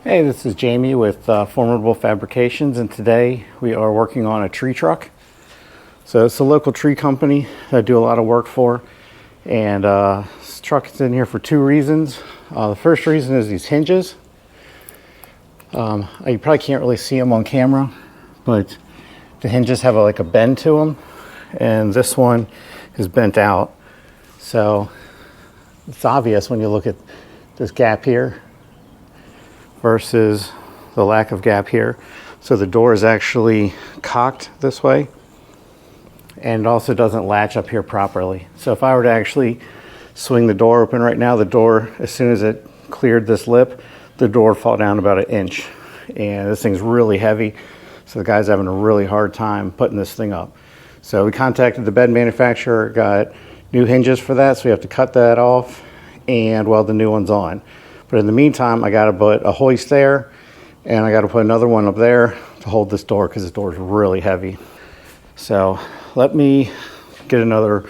Hey, this is Jamie with Formidable Fabrications, and today we are working on a tree truck. So it's a local tree company that I do a lot of work for, and this truck is in here for two reasons. The first reason is these hinges. You probably can't really see them on camera, but the hinges have like a bend to them, and this one is bent out. So it's obvious when you look at this gap here versus the lack of gap here. So the door is actually cocked this way, and it also doesn't latch up here properly. So if I were to actually swing the door open right now, the door, as soon as it cleared this lip, the door would fall down about 1 inch. And this thing's really heavy, so the guy's having a really hard time putting this thing up. So we contacted the bed manufacturer, got new hinges for that, so we have to cut that off and weld the new ones on. But in the meantime, I got to put a hoist there, and I got to put another one up there to hold this door because this door is really heavy. So let me get another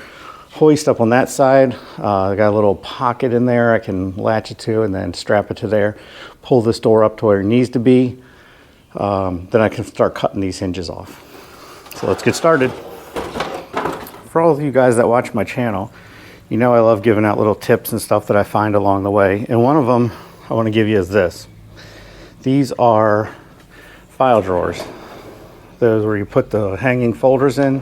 hoist up on that side. I got a little pocket in there I can latch it to and then strap it to there. Pull this door up to where it needs to be. Then I can start cutting these hinges off. So let's get started. For all of you guys that watch my channel, you know I love giving out little tips and stuff that I find along the way. And one of them I want to give you is this. These are file drawers. Those where you put the hanging folders in.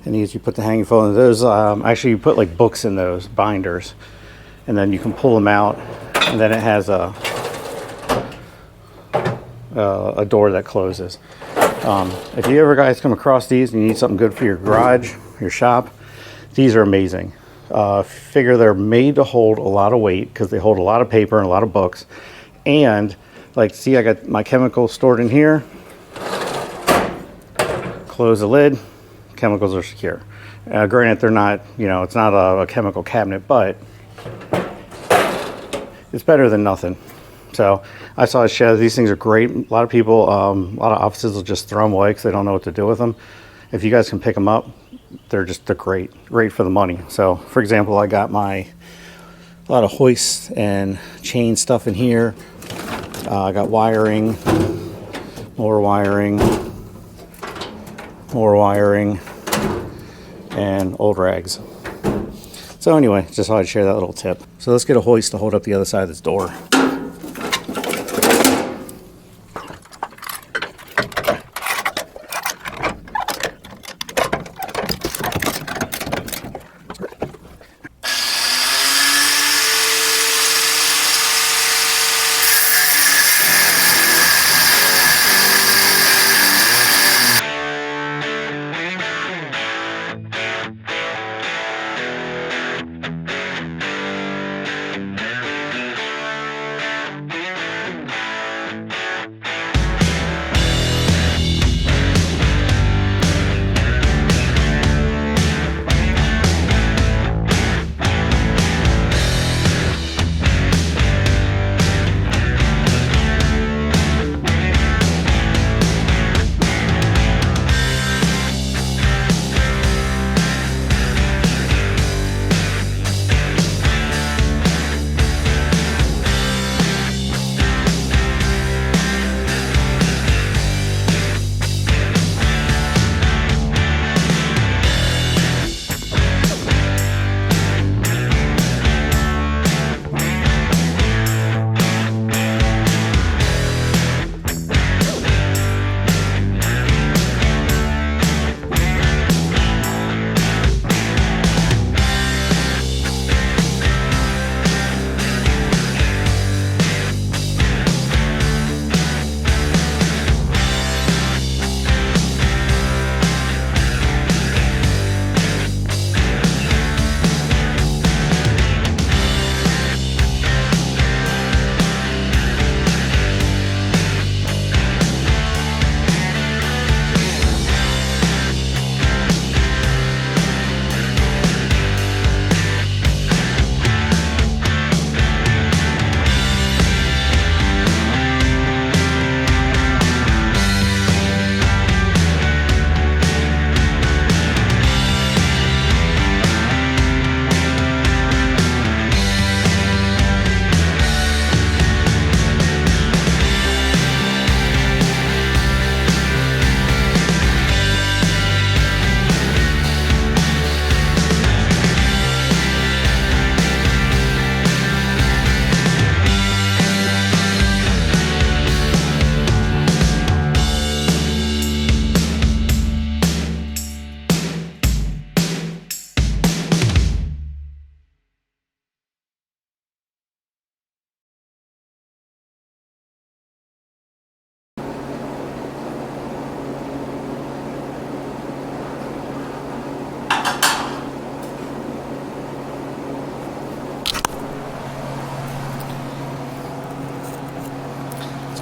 And these you put the hanging folders. Those actually you put like books in those binders. And then you can pull them out. And then it has a door that closes. If you ever guys come across these and you need something good for your garage, your shop, these are amazing. Figure they're made to hold a lot of weight because they hold a lot of paper and a lot of books. And like, see, I got my chemicals stored in here. Close the lid, chemicals are secure. Granted, they're not, it's not a chemical cabinet, but it's better than nothing. So I saw a shed. These things are great. A lot of people, a lot of offices will just throw them away because they don't know what to do with them. If you guys can pick them up, they're great for the money. So for example, I got a lot of hoists and chain stuff in here. I got wiring, more wiring, and old rags. So anyway, just thought I'd share that little tip. So let's get a hoist to hold up the other side of this door.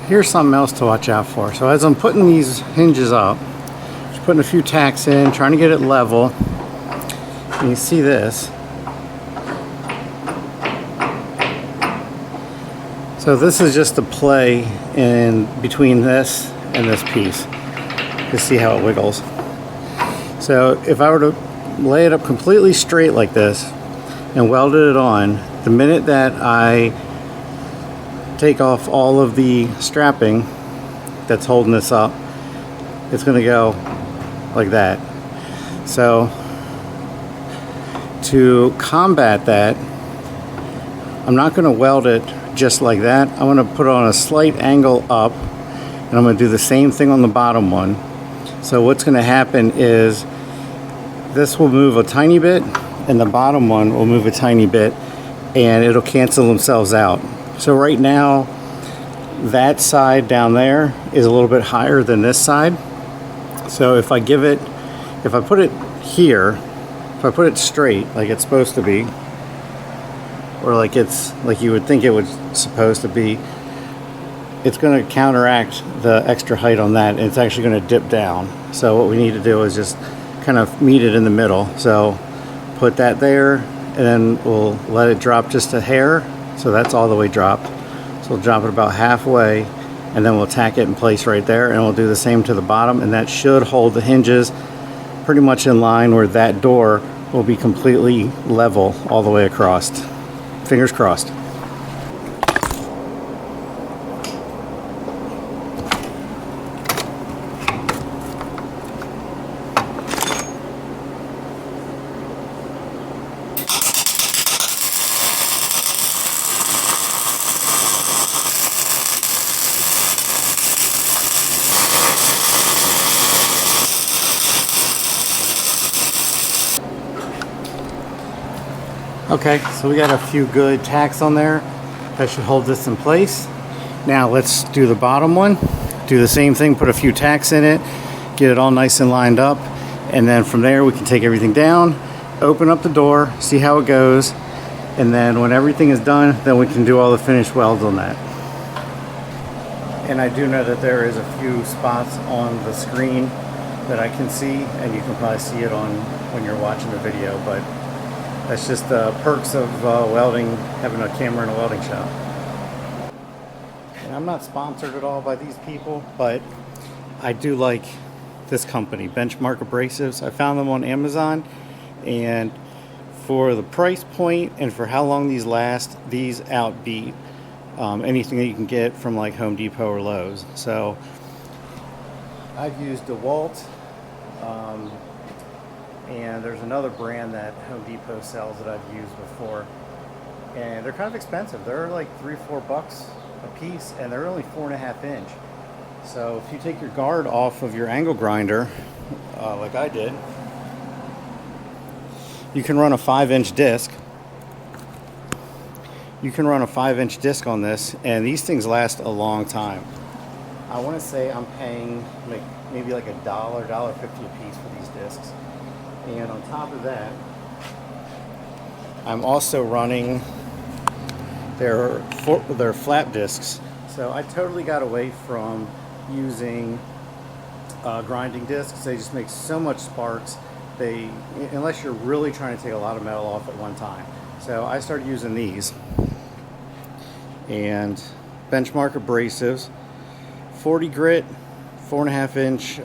here's something else to watch out for. So as I'm putting these hinges up, just putting a few tacks in, trying to get it level, and you see this. So this is just the play in between this and this piece. You see how it wiggles. So if I were to lay it up completely straight like this and welded it on, the minute that I take off all of the strapping that's holding this up, it's going to go like that. So to combat that, I'm not going to weld it just like that. I'm going to put it on a slight angle up, and I'm going to do the same thing on the bottom one. So what's going to happen is this will move a tiny bit and the bottom one will move a tiny bit, and it'll cancel themselves out. So right now that side down there is a little bit higher than this side. So if I put it here, if I put it straight like it's supposed to be, or like you would think it was supposed to be, it's going to counteract the extra height on that, and it's actually going to dip down. So what we need to do is just kind of meet it in the middle. So put that there, and then we'll let it drop just a hair. So that's all the way dropped. So we'll drop it about halfway, and then we'll tack it in place right there, and we'll do the same to the bottom, and that should hold the hinges pretty much in line where that door will be completely level all the way across. Fingers crossed. Okay, so we got a few good tacks on there. That should hold this in place. Now let's do the bottom one. Do the same thing, put a few tacks in it, get it all nice and lined up, and then from there we can take everything down, open up the door, see how it goes, and then when everything is done, then we can do all the finished welds on that. And I do know that there is a few spots on the screen that I can see, and you can probably see it on when you're watching the video, but that's just the perks of welding, having a camera in a welding shop. And I'm not sponsored at all by these people, but I do like this company, Benchmark Abrasives. I found them on Amazon, and for the price point and for how long these last, these outbeat anything that you can get from like Home Depot or Lowe's. So I've used DeWalt. And there's another brand that Home Depot sells that I've used before, and they're kind of expensive. They're like $3 or $4 a piece, and they're only 4.5 inch. So if you take your guard off of your angle grinder, like I did, you can run a 5-inch disc. You can run a 5-inch disc on this, and these things last a long time. I want to say I'm paying like maybe like $1.50 a piece for these discs. And on top of that, I'm also running their flap discs. So I totally got away from using grinding discs. They just make so much sparks. Unless you're really trying to take a lot of metal off at one time. So I started using these. And Benchmark Abrasives, 40 grit, 4.5 inch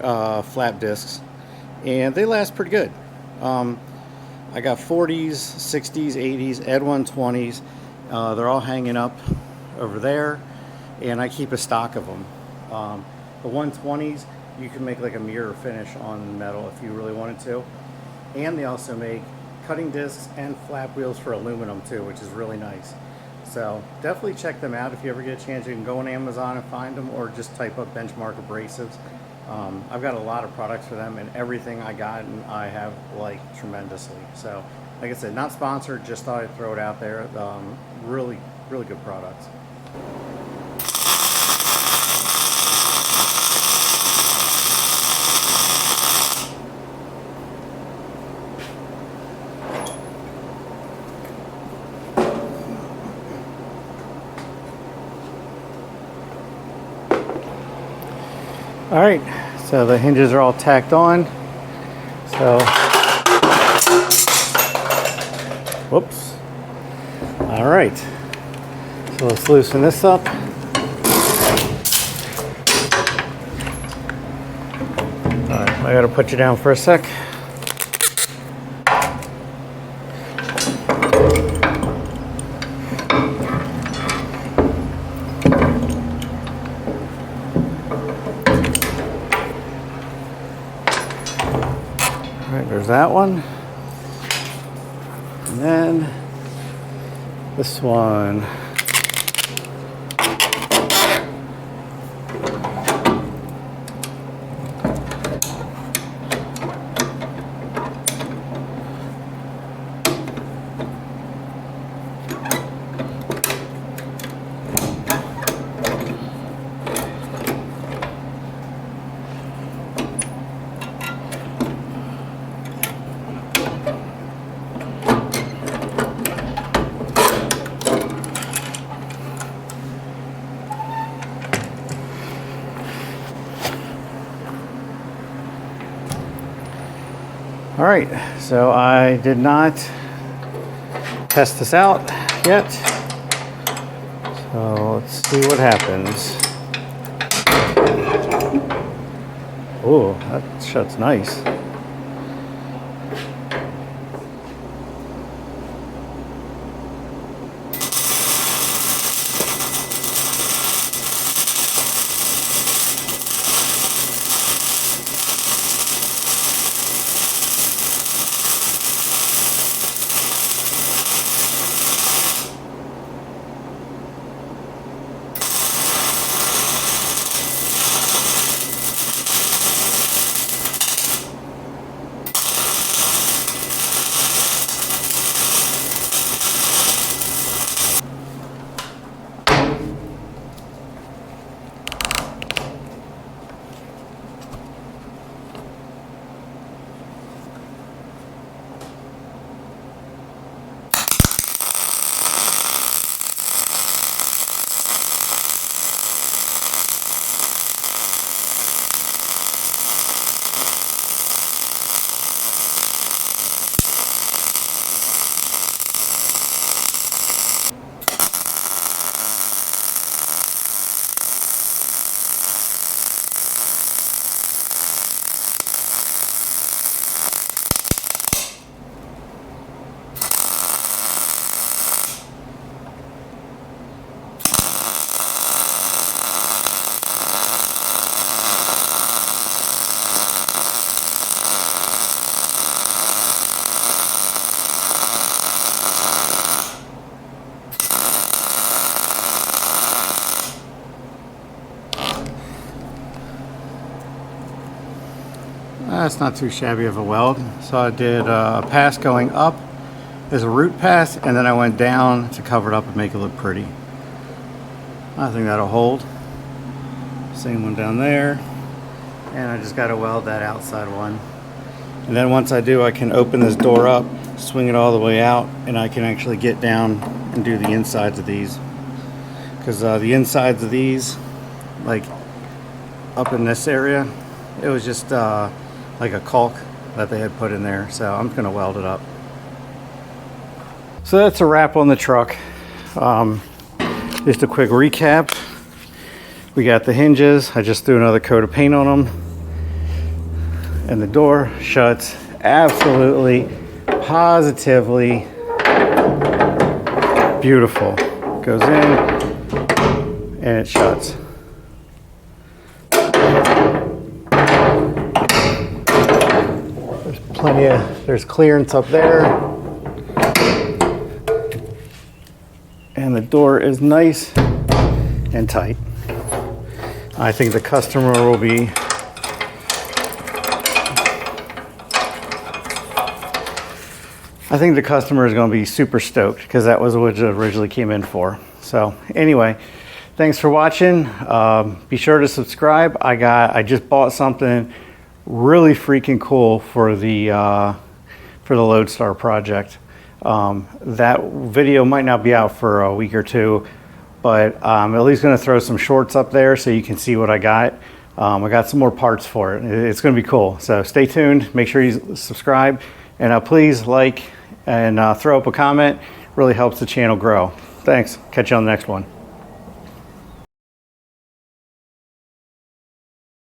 flap discs, and they last pretty good. I got 40s, 60s, 80s, Ed 120s. They're all hanging up over there, and I keep a stock of them. The 120s, you can make like a mirror finish on metal if you really wanted to. And they also make cutting discs and flap wheels for aluminum too, which is really nice. So definitely check them out if you ever get a chance. You can go on Amazon and find them, or just type up Benchmark Abrasives. I've got a lot of products for them, and everything I got and I have liked tremendously. So like I said, not sponsored, just thought I'd throw it out there. Really good products. All right, so the hinges are all tacked on. So, whoops. All right, so let's loosen this up. All right, I gotta put you down for a sec. All right, there's that one. And then this one. All right, so I did not test this out yet. So let's see what happens. Oh, that shuts nice. That's not too shabby of a weld. So I did a pass going up as a root pass, and then I went down to cover it up and make it look pretty. I think that'll hold. Same one down there. And I just got to weld that outside one. And then once I do, I can open this door up, swing it all the way out, and I can actually get down and do the insides of these. Because the insides of these, like up in this area, it was just like a caulk that they had put in there. So I'm going to weld it up. So that's a wrap on the truck. Just a quick recap. We got the hinges. I just threw another coat of paint on them. And the door shuts absolutely, positively beautiful. Goes in and it shuts. There's clearance up there. And the door is nice and tight. I think the customer will be is going to be super stoked because that was what it originally came in for. So anyway, thanks for watching. Be sure to subscribe. I just bought something really freaking cool for the Lodestar project. That video might not be out for a week or two, but I'm at least going to throw some shorts up there so you can see what I got. I got some more parts for it. It's going to be cool. So stay tuned. Make sure you subscribe, and please like and throw up a comment. Really helps the channel grow. Thanks. Catch you on the next one.